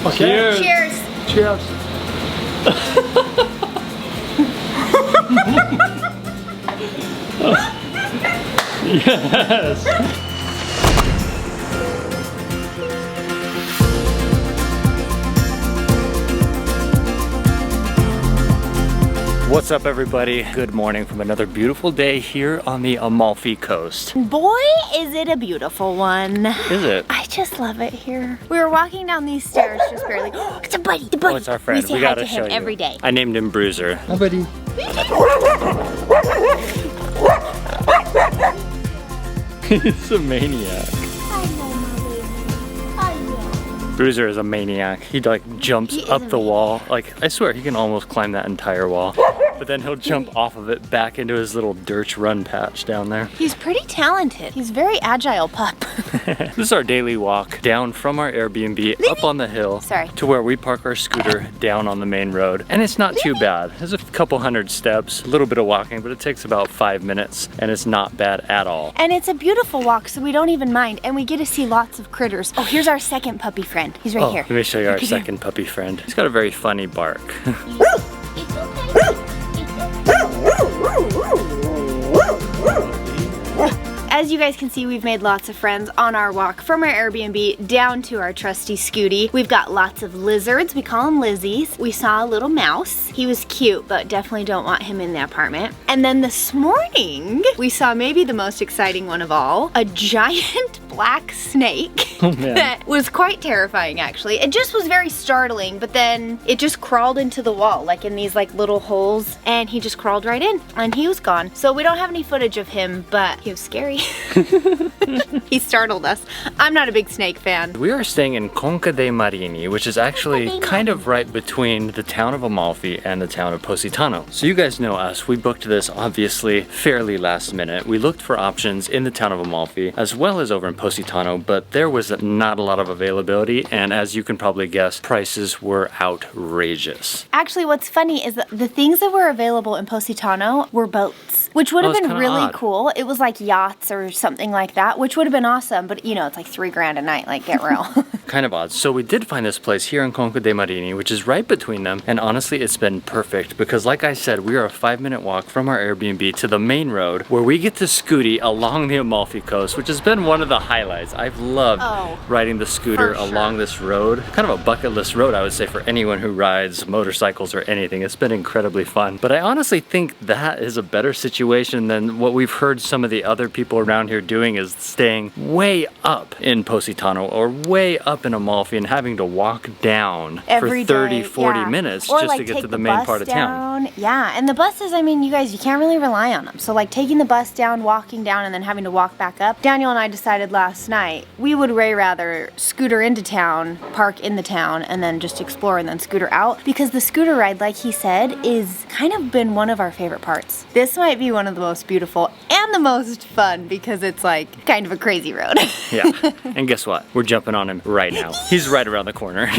Okay. Cheers. Cheers. Yes. What's up, everybody? Good morning from another beautiful day here on the Amalfi Coast. Boy, is it a beautiful one. Is it? I just love it here. We were walking down these stairs just barely. Oh, it's a buddy, the buddy. Oh, it's our friend. We say We hi gotta to him show you. every day. I named him Bruiser. Hi, buddy. He's a maniac. I know, my baby. I know. Bruiser is a maniac. He like jumps up the wall. Like, I swear he can almost climb that entire wall. But then he'll jump off of it back into his little dirt run patch down there. He's pretty talented. He's a very agile pup. This is our daily walk down from our Airbnb up on the hill to where we park our scooter down on the main road. And it's not too bad. There's a couple hundred steps, a little bit of walking, but it takes about 5 minutes and it's not bad at all. And it's a beautiful walk, so we don't even mind. And we get to see lots of critters. Oh, here's our second puppy friend. He's right here. Let me show you our second puppy friend. He's got a very funny bark. As you guys can see, we've made lots of friends on our walk from our Airbnb down to our trusty scooty. We've got lots of lizards. We call them Lizzies. We saw a little mouse. He was cute, but definitely don't want him in the apartment. And then this morning, we saw maybe the most exciting one of all, a giant black snake. Oh, man. That was quite terrifying, actually. It just was very startling, but then it just crawled into the wall, like in these like little holes, and he just crawled right in, and he was gone. So we don't have any footage of him, but he was scary. He startled us. I'm not a big snake fan. We are staying in Conca dei Marini, which is actually kind of right between the town of Amalfi and the town of Positano. So you guys know us. We booked this obviously fairly last minute. We looked for options in the town of Amalfi as well as over in Positano, but there was not a lot of availability, and as you can probably guess, prices were outrageous. Actually, what's funny is that the things that were available in Positano were boats, which would have been really cool. It was like yachts or something like that, which would have been awesome, but you know, it's like $3,000 a night, like get real. Kind of odd. So we did find this place here in Conca dei Marini, which is right between them, and honestly it's been perfect because like I said, we are a 5-minute walk from our Airbnb to the main road where we get to scooty along the Amalfi Coast, which has been one of the highlights. I've loved riding the scooter along this road. Kind of a bucket list road, I would say, for anyone who rides motorcycles or anything. It's been incredibly fun, but I honestly think that is a better situation than what we've heard some of the other people around here doing, is staying way up in Positano or way up in Amalfi and having to walk down for 30, 40 minutes or just like to get take to the the main bus part of town. Yeah, and the buses, I mean, you guys, you can't really rely on them. So like taking the bus down, walking down, and then having to walk back up. Daniel and I decided last night we would way rather scooter into town, park in the town, and then just explore and then scooter out, because the scooter ride, like he said, is kind of been one of our favorite parts. This might be one of the most beautiful and the most fun because it's like kind of a crazy road. Yeah, and guess what? We're jumping on him right now. He's right around the corner.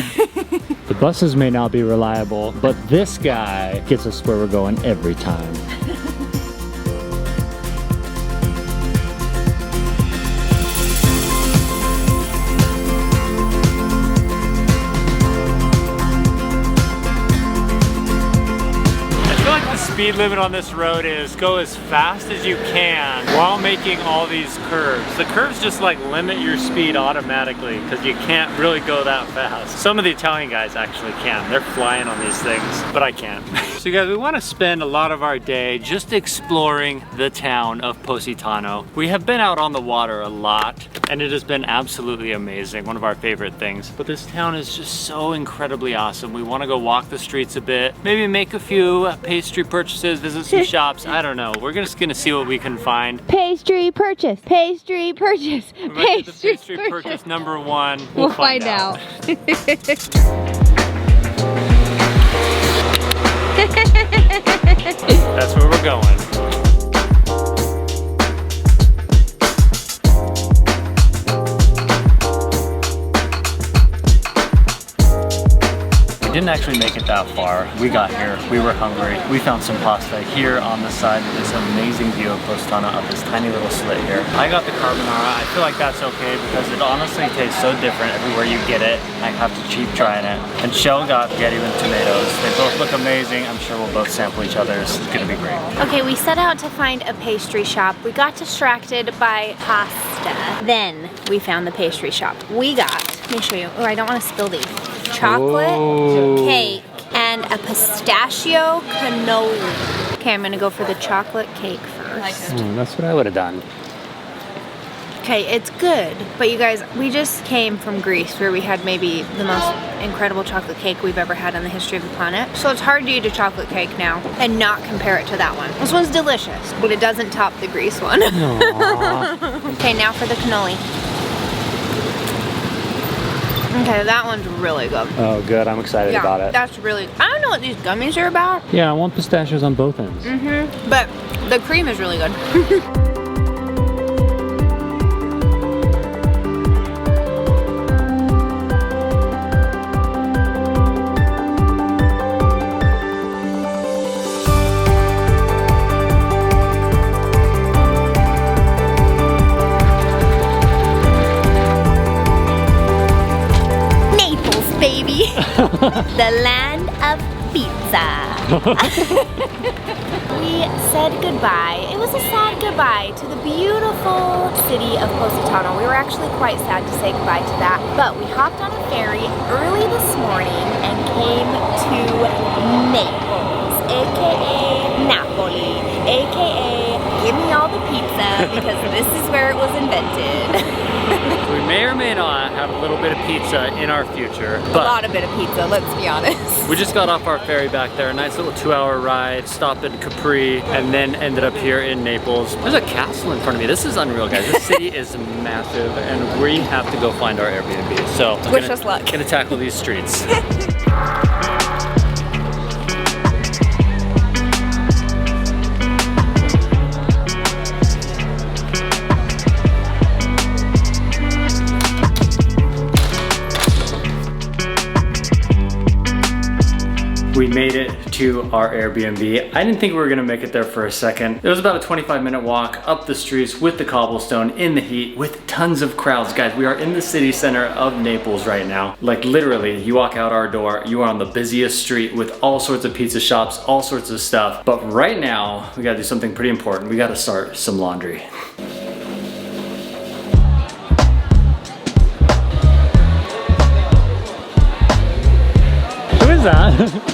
The buses may not be reliable, but this guy gets us where we're going every time. Speed limit on this road is go as fast as you can while making all these curves. The curves just like limit your speed automatically because you can't really go that fast. Some of the Italian guys actually can. They're flying on these things, but I can't. So guys, we want to spend a lot of our day just exploring the town of Positano. We have been out on the water a lot and it has been absolutely amazing. One of our favorite things. But this town is just so incredibly awesome. We want to go walk the streets a bit, maybe make a few pastry purchases, visit some shops. I don't know. We're just gonna see what we can find. Pastry purchase, pastry purchase, pastry purchase number 1. We'll find out. That's where we're going. didn't actually make it that far. We got here, we were hungry. We found some pasta here on the side of this amazing view of Positano up this tiny little slit here. I got the carbonara. I feel like that's okay because it honestly tastes so different everywhere you get it. I have to keep trying it. And Chelle got spaghetti with tomatoes. They both look amazing. I'm sure we'll both sample each other's. It's gonna be great. Okay, we set out to find a pastry shop. We got distracted by pasta. Then we found the pastry shop. We got, let me show you. Oh, I don't want to spill these. Chocolate cake and a pistachio cannoli. Okay, I'm gonna go for the chocolate cake first. That's what I would have done. Okay, it's good, but you guys, we just came from Greece where we had maybe the most incredible chocolate cake we've ever had in the history of the planet. So it's hard to eat a chocolate cake now and not compare it to that one. This one's delicious, but it doesn't top the Greece one. Okay, now for the cannoli. Okay, that one's really good. Oh, good. I'm excited about it. That's really, I don't know what these gummies are about. Yeah, I want pistachios on both ends. But the cream is really good. Baby, the land of pizza. We said goodbye. It was a sad goodbye to the beautiful city of Positano. We were actually quite sad to say goodbye to that, but we hopped on a ferry early this morning and came to Naples, aka Napoli, aka give me all the pizza because this is where it was invented. We may or may not have a little bit of pizza in our future, but a lot of bit of pizza, let's be honest. We just got off our ferry back there, a nice little 2-hour ride, stopped in Capri, and then ended up here in Naples. There's a castle in front of me. This is unreal, guys. This city is massive, and we have to go find our Airbnb. So wish us luck. Gonna tackle these streets. We made it to our Airbnb. I didn't think we were gonna make it there for a second. It was about a 25-minute walk up the streets with the cobblestone in the heat with tons of crowds. Guys, we are in the city center of Naples right now. Like literally, you walk out our door, you are on the busiest street with all sorts of pizza shops, all sorts of stuff. But right now, we gotta do something pretty important. We gotta start some laundry. Who is that?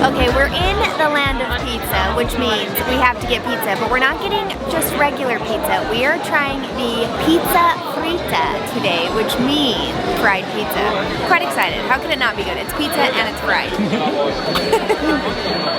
Okay, we're in the land of pizza, which means we have to get pizza, but we're not getting just regular pizza. We are trying the pizza frita today, which means fried pizza. Quite excited. How could it not be good? It's pizza and it's fried.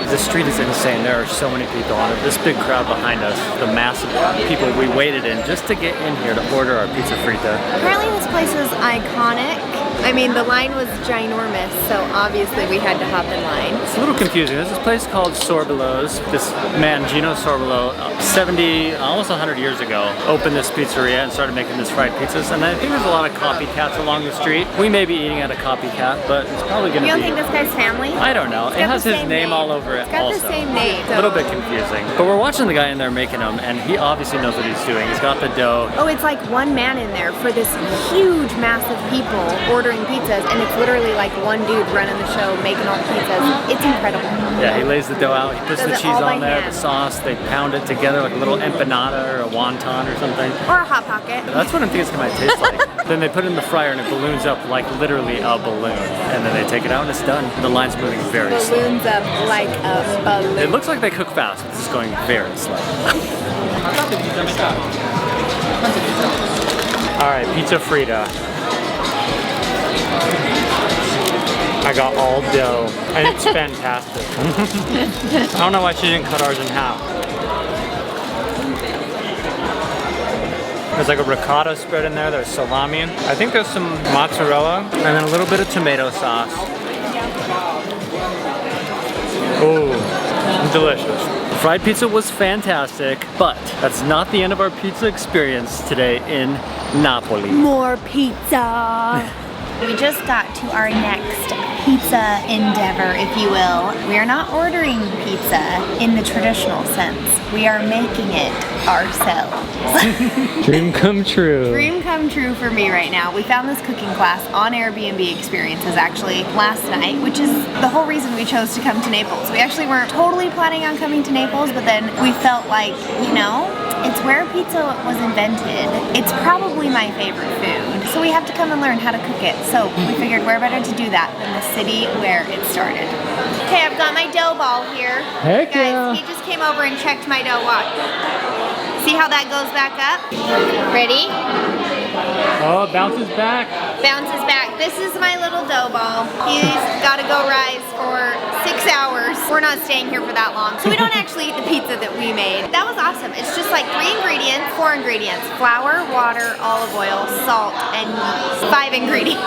The street is insane. There are so many people on it. This big crowd behind us, the massive people we waited in just to get in here to order our pizza frita. Apparently this place is iconic. I mean, the line was ginormous, so obviously we had to hop in line. It's a little confusing. There's this place called Sorbelo's. This man, Gino Sorbelo, 70, almost 100 years ago, opened this pizzeria and started making this fried pizzas. And I think there's a lot of copycats along the street. We may be eating at a copycat, but it's probably gonna be... You don't think this guy's family? I don't know. It has his name all over it also. It's got the same name. A little bit confusing. But we're watching the guy in there making them, and he obviously knows what he's doing. He's got the dough. Oh, it's like one man in there for this huge, massive people ordering pizzas, and it's literally like one dude running the show, making all the pizzas. It's incredible. Yeah, he lays the dough out, he puts the cheese on there, the sauce, they pound it together like a little empanada or a wonton or something. Or a Hot Pocket. That's what I'm thinking it might taste like. Then they put it in the fryer and it balloons up like literally a balloon. And then they take it out and it's done. The line's moving very slow. Balloons up like a balloon. It looks like they cook fast, but this is going very slow. Alright, pizza frita. I got all dough, and it's fantastic. I don't know why she didn't cut ours in half. There's like a ricotta spread in there, there's salami. I think there's some mozzarella, and then a little bit of tomato sauce. Ooh, delicious. fried pizza was fantastic, but that's not the end of our pizza experience today in Napoli. More pizza! We just got to our next pizza endeavor, if you will. We are not ordering pizza in the traditional sense. We are making it ourselves. Dream come true. Dream come true for me right now. We found this cooking class on Airbnb Experiences actually last night, which is the whole reason we chose to come to Naples. We actually weren't totally planning on coming to Naples, but then we felt like, you know, it's where pizza was invented. It's probably my favorite food. So we have to come and learn how to cook it. So we figured where better to do that than the city where it started. Okay, I've got my dough ball here. Heck Guys, yeah. he just came over and checked my dough. Watch. See how that goes back up? Ready? Oh, it bounces back. Bounces back. This is my little dough ball. He's got to go rise for 6 hours. We're not staying here for that long. So we don't actually eat the pizza that we made. That was awesome. It's just like 4 ingredients. Flour, water, olive oil, salt, and yeast. 5 ingredients.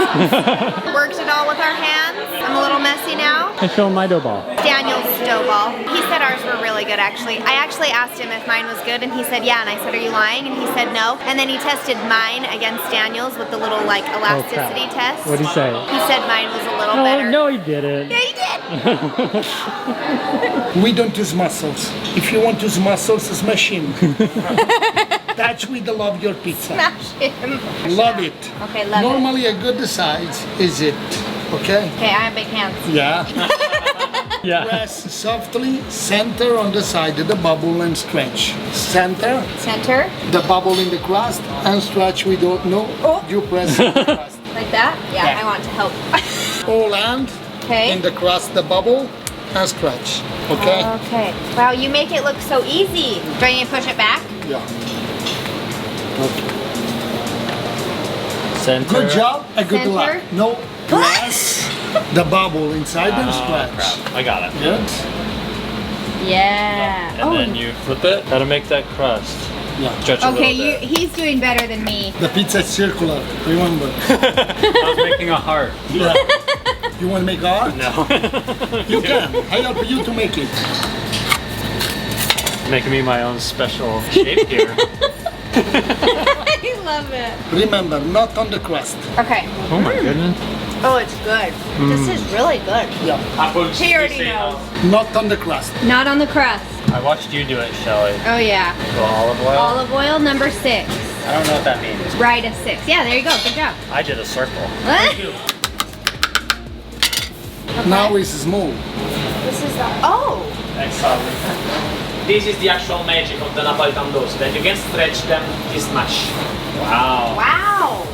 Worked it all with our hands. I'm a little messy now. And show him my dough ball. Daniel's dough ball. He said ours were really good actually. I actually asked him if mine was good and he said yeah, and I said are you lying? And he said no. And then he tested mine against Daniel's with the little like elasticity test. What'd he say? He said mine was a little better. No, he didn't. Yeah, he did. We don't use muscles. If you want to use muscles, smash him. That's we love your pizza. Smash him. Love it. Okay, love Normally a good size is it. Okay? Okay, I have big hands. Yeah. Yeah. Press softly, center on the side of the bubble and stretch. Center, Center. the bubble in the crust, and stretch we don't know. Oh. You press in the crust. Like that? Yeah, Yeah. I want to help. Whole hand Okay. in the crust, the bubble, and stretch. Okay? Okay. Wow, you make it look so easy. Do I need to push it back? Yeah. Center. Good job, a good Center. luck. No, press the bubble inside and Oh, stretch. crap. I got it. Good? Yeah. And then you flip it. Gotta make that crust. Yeah. Stretch a Okay, little bit. he's doing better than me. The pizza is circular, remember. I was making a heart. Yeah. You want to make art? No. You can. I help you to make it. Making me my own special shape here. I love it. Remember, not on the crust. Okay. Oh my goodness. Oh, it's good. This is really good. Yeah. She already knows. Not on the crust. Not on the crust. I watched you do it, Shelly. Oh yeah. The olive oil. Olive oil number 6. I don't know what that means. Right, a 6. Yeah, there you go. Good job. I did a circle. Now it's small. This is the. Oh. Exactly. This is the actual magic of the Napolitan doughs, that you can stretch them this much. Wow. Wow.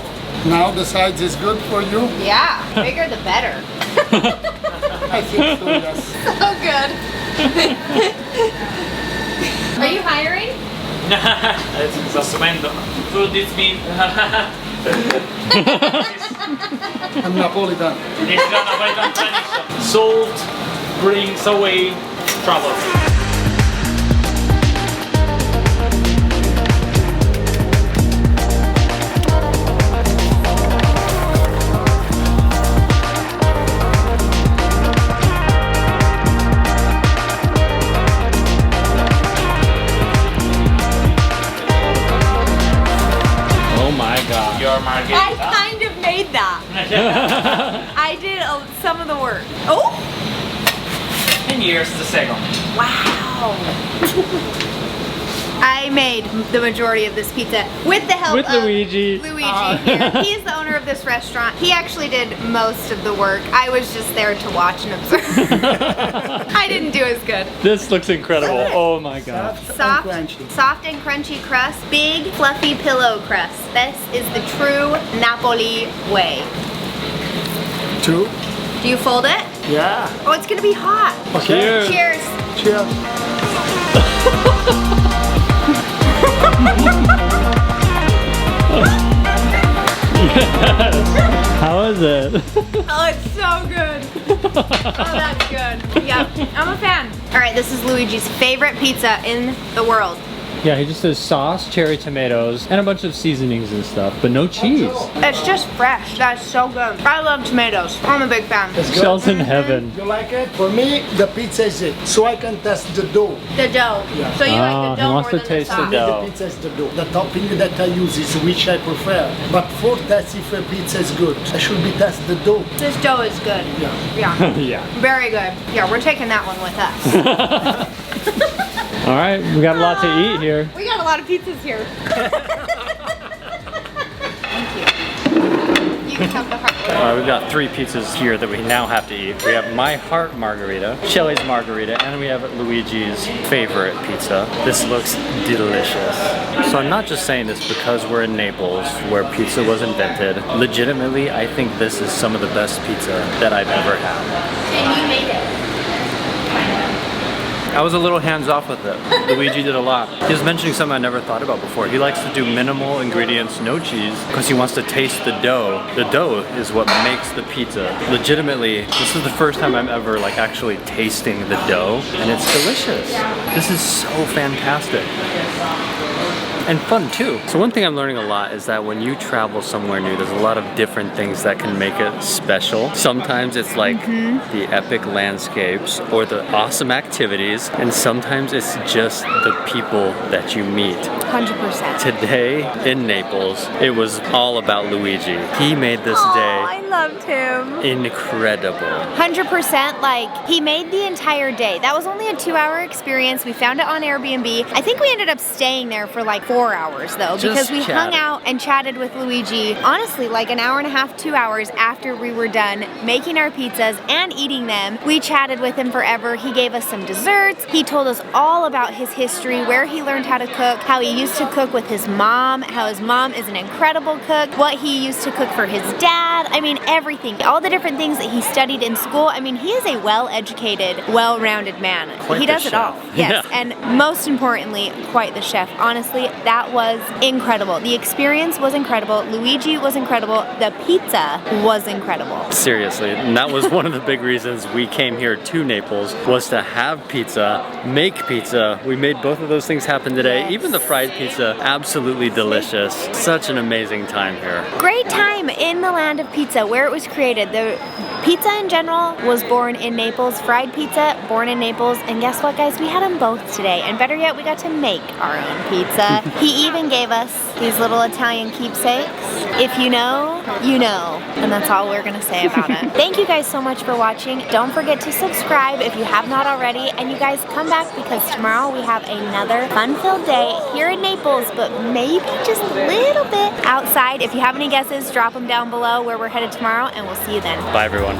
Now the size is good for you? Yeah. Bigger the better. I think so, yes. So good. Are you hiring? It's assumendo. Food is me. I'm Napolitan. It's the Napolitan tradition. Salt brings away trouble. Oh my god. Your I margherita. kind of made that. I did some of the work. Oh. And here's the second. Wow. I made the majority of this pizza with the help With of Luigi. Luigi here. He's the owner of this restaurant. He actually did most of the work. I was just there to watch and observe. I didn't do as good. This looks incredible. Oh my god. Soft, And crunchy. soft and crunchy crust. Big, fluffy pillow crust. This is the true Napoli way. 2. Do you fold it? Yeah. Oh, it's gonna be hot. Cheers. Cheers. Cheers. How is it? Oh, it's so good. Oh, that's good. Yeah, I'm a fan. All right, this is Luigi's favorite pizza in the world. Yeah, he just does sauce, cherry tomatoes, and a bunch of seasonings and stuff, but no cheese. It's just fresh. That's so good. I love tomatoes. I'm a big fan. Shell's in heaven. You like it? For me, the pizza is it. So I can test the dough. The dough. Yeah. So you like the he dough wants more to than taste the the sauce. dough. The pizza is the dough. The topping that I use is which I prefer. But for test if a pizza is good, I should be test the dough. This dough is good. Yeah. Yeah. Yeah. Very good. Yeah, we're taking that one with us. All right, we got a lot to eat here. We got a lot of pizzas here. Thank you. You can have the heart. All right, we've got 3 pizzas here that we now have to eat. We have my heart margarita, Chelle's margarita, and we have Luigi's favorite pizza. This looks delicious. So I'm not just saying this because we're in Naples, where pizza was invented. Legitimately, I think this is some of the best pizza that I've ever had. And you made it. I was a little hands off with it. Luigi did a lot. He was mentioning something I never thought about before. He likes to do minimal ingredients, no cheese, because he wants to taste the dough. The dough is what makes the pizza. Legitimately, this is the first time I'm ever like actually tasting the dough, and it's delicious. This is so fantastic. And fun too. So one thing I'm learning a lot is that when you travel somewhere new, there's a lot of different things that can make it special. Sometimes it's like the epic landscapes or the awesome activities, and sometimes it's just the people that you meet. 100%. Today in Naples, it was all about Luigi. He made this I day loved him. incredible. 100%, like, he made the entire day. That was only a 2-hour experience. We found it on Airbnb. I think we ended up staying there for like 4 hours though, because we hung out and chatted with Luigi, honestly, like an hour and a half, 2 hours after we were done making our pizzas and eating them. We chatted with him forever. He gave us some desserts. He told us all about his history, where he learned how to cook, how he used to cook with his mom, how his mom is an incredible cook, what he used to cook for his dad. I mean, everything, all the different things that he studied in school. I mean, he is a well-educated, well-rounded man. Quite he the does it chef. all. Yes, Yeah. and most importantly, quite the chef. Honestly, that was incredible. The experience was incredible. Luigi was incredible. The pizza was incredible. Seriously, and that was one of the big reasons we came here to Naples, was to have pizza, make pizza. We made both of those things happen today. Yes. Even the fried pizza, absolutely delicious. Such an amazing time here. Great time in the land of pizza, where it was created. The pizza in general was born in Naples. Fried pizza, born in Naples. And guess what, guys? We had them both today. And better yet, we got to make our own pizza. He even gave us these little Italian keepsakes. If you know, you know. And that's all we're gonna say about it. Thank you guys so much for watching. Don't forget to subscribe if you have not already. And you guys come back, because tomorrow we have another fun-filled day here in Naples, but maybe just a little bit outside. If you have any guesses, drop them down below where we're headed tomorrow, and we'll see you then. Bye everyone.